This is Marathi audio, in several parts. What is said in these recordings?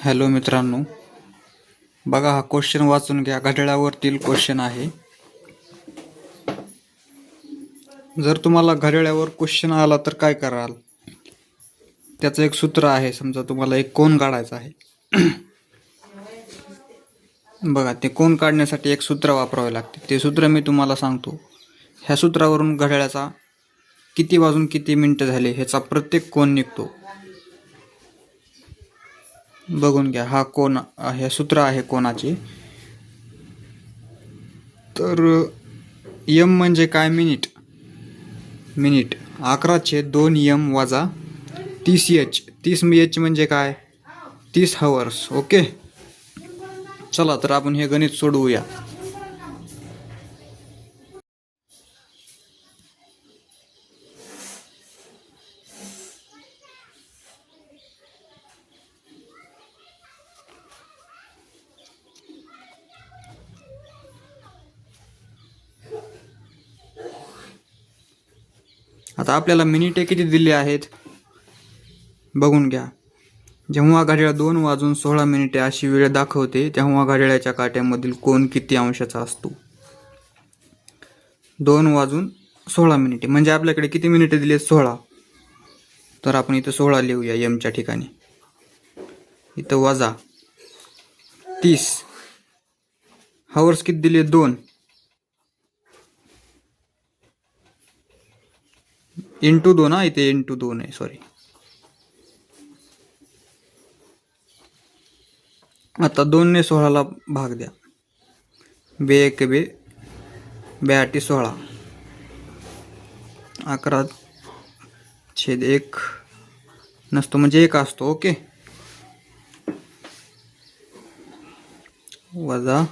हॅलो मित्रांनो, बघा हा क्वेश्चन वाचून घ्या. घड्याळावरतील क्वेश्चन आहे. जर तुम्हाला घड्याळावर क्वेश्चन आला तर काय कराल? त्याचं एक सूत्र आहे. समजा तुम्हाला एक कोन काढायचा आहे. बघा, ते कोन काढण्यासाठी एक सूत्र वापरावे लागते. ते सूत्र मी तुम्हाला सांगतो. ह्या सूत्रावरून घड्याळाचा किती वाजून किती मिनिटं झाले ह्याचा प्रत्येक कोन निघतो. बघून घ्या. हा कोन, हे सूत्र आहे कोनाचे. तर यम म्हणजे काय? मिनिट. 11/2 वजा 30H. 30H म्हणजे काय? 30 हवर्स. ओके, चला तर आपण हे गणित सोडवूया. आता आपल्याला मिनिटे किती दिली आहेत बघून घ्या. जेव्हा घड्याळ 2:16 अशी वेळ दाखवते तेव्हा घड्याळाच्या काट्यामधील कोन किती अंशाचा असतो? 2:16 म्हणजे आपल्याकडे किती मिनिटे दिली आहेत? 16. तर आपण इथं 16 लिहूया यमच्या ठिकाणी. इथं वजा 30. हवर्स किती दिले? 2. इंटू 2. इथे इंटू 2 आहे, सॉरी. आता 2ने 16ला भाग द्या. 2×1=16. 11/1 नसतो म्हणजे 1 असतो. ओके, वजा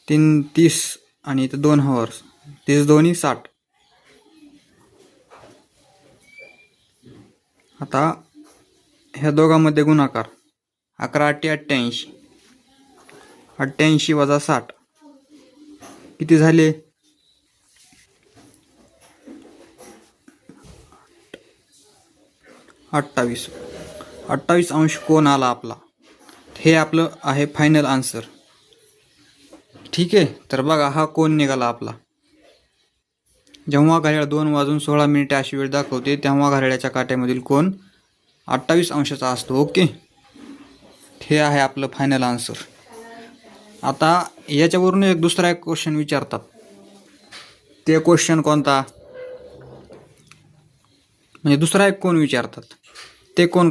30 आणि इथं 2 हवर्स. 30 2 60. आता ह्या दोघांमध्ये गुणाकार. 11×8 88. 88 वजा 60 किती झाले? 28. 28 अंश कोन आला आपला. हे आपलं आहे फायनल आन्सर. ठीक आहे, तर बघा हा कोन निघाला आपला. जेव्हा घड्याळ 2:16 अशी वेळ दाखवते तेव्हा घड्याळाच्या काट्यामधील कोन 28 अंशाचा असतो. ओके, हे आहे आपलं फायनल आन्सर. आता याच्यावरून दुसरा एक क्वेश्चन विचारतात. ते क्वेश्चन कोणता? म्हणजे दुसरा एक कोन विचारतात. ते कोण